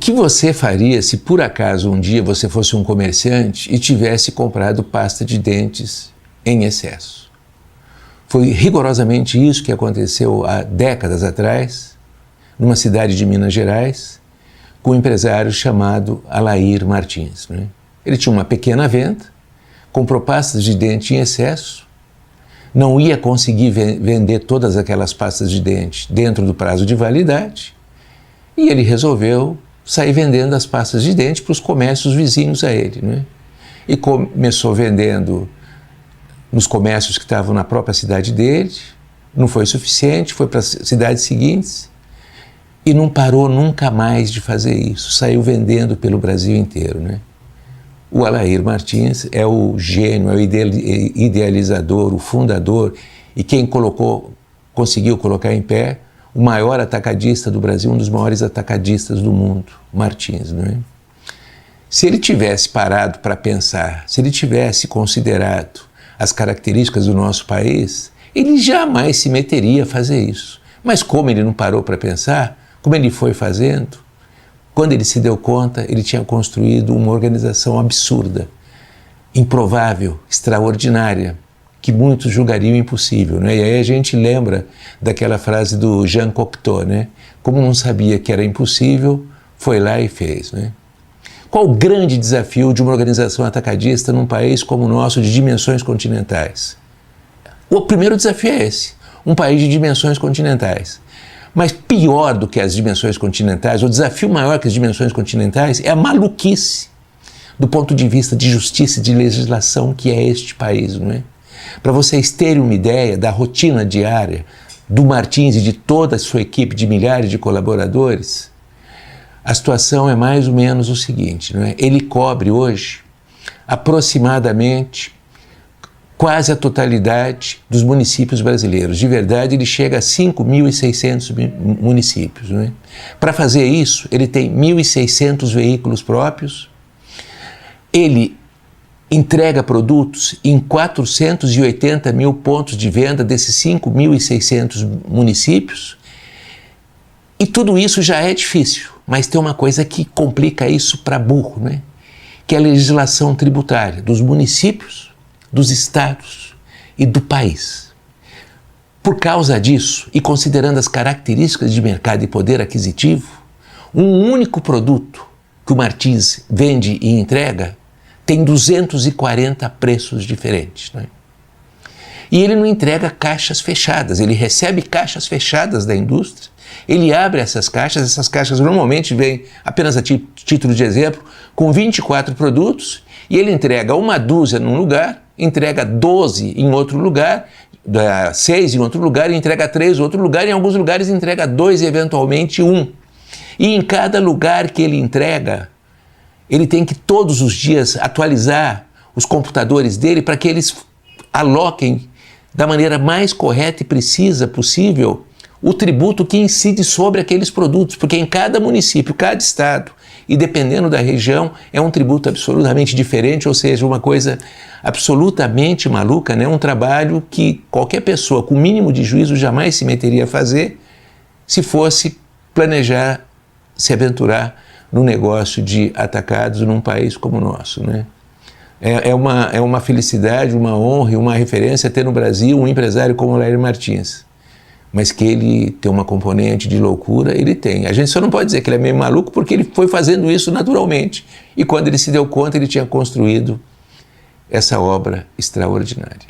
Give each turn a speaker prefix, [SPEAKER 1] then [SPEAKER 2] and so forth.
[SPEAKER 1] que você faria se por acaso um dia você fosse um comerciante e tivesse comprado pasta de dentes em excesso? Foi rigorosamente isso que aconteceu há décadas atrás, numa cidade de Minas Gerais, com um empresário chamado Alair Martins, né? Ele tinha uma pequena venda, comprou pastas de dente em excesso, não ia conseguir vender todas aquelas pastas de dente dentro do prazo de validade, e ele resolveu sair vendendo as pastas de dente para os comércios vizinhos a ele, né? E começou vendendo nos comércios que estavam na própria cidade dele, não foi suficiente, foi para as cidades seguintes e não parou nunca mais de fazer isso, saiu vendendo pelo Brasil inteiro, né? O Alair Martins é o gênio, é o idealizador, o fundador e quem conseguiu colocar em pé o maior atacadista do Brasil, um dos maiores atacadistas do mundo, Martins, não é? Se ele tivesse parado para pensar, se ele tivesse considerado as características do nosso país, ele jamais se meteria a fazer isso. Mas como ele não parou para pensar, como ele foi fazendo, quando ele se deu conta, ele tinha construído uma organização absurda, improvável, extraordinária, que muitos julgariam impossível, né? E aí a gente lembra daquela frase do Jean Cocteau, né? Como não sabia que era impossível, foi lá e fez, né? Qual o grande desafio de uma organização atacadista num país como o nosso, de dimensões continentais? O primeiro desafio é esse, um país de dimensões continentais. Mas pior do que as dimensões continentais, o desafio maior que as dimensões continentais é a maluquice do ponto de vista de justiça e de legislação que é este país, não é? Para vocês terem uma ideia da rotina diária do Martins e de toda a sua equipe de milhares de colaboradores, a situação é mais ou menos o seguinte, não é? Ele cobre hoje aproximadamente quase a totalidade dos municípios brasileiros. De verdade, ele chega a 5.600 municípios, não é? Para fazer isso, ele tem 1.600 veículos próprios, ele entrega produtos em 480 mil pontos de venda desses 5.600 municípios, e tudo isso já é difícil, mas tem uma coisa que complica isso para burro, né? Que é a legislação tributária dos municípios, dos estados e do país. Por causa disso, e considerando as características de mercado e poder aquisitivo, um único produto que o Martins vende e entrega tem 240 preços diferentes, né? E ele não entrega caixas fechadas, ele recebe caixas fechadas da indústria, ele abre essas caixas normalmente vêm, apenas a título de exemplo, com 24 produtos, e ele entrega uma dúzia num lugar, entrega 12 em outro lugar, 6 em outro lugar, e entrega 3 em outro lugar, e em alguns lugares entrega 2 e eventualmente 1. E em cada lugar que ele entrega, ele tem que todos os dias atualizar os computadores dele para que eles aloquem da maneira mais correta e precisa possível o tributo que incide sobre aqueles produtos, porque em cada município, cada estado, e dependendo da região, é um tributo absolutamente diferente, ou seja, uma coisa absolutamente maluca, né? Um trabalho que qualquer pessoa com o mínimo de juízo jamais se meteria a fazer se fosse planejar, se aventurar no negócio de atacados num país como o nosso, né? É uma felicidade, uma honra e uma referência ter no Brasil um empresário como o Alair Martins. Mas que ele tem uma componente de loucura, ele tem. A gente só não pode dizer que ele é meio maluco porque ele foi fazendo isso naturalmente. E quando ele se deu conta, ele tinha construído essa obra extraordinária.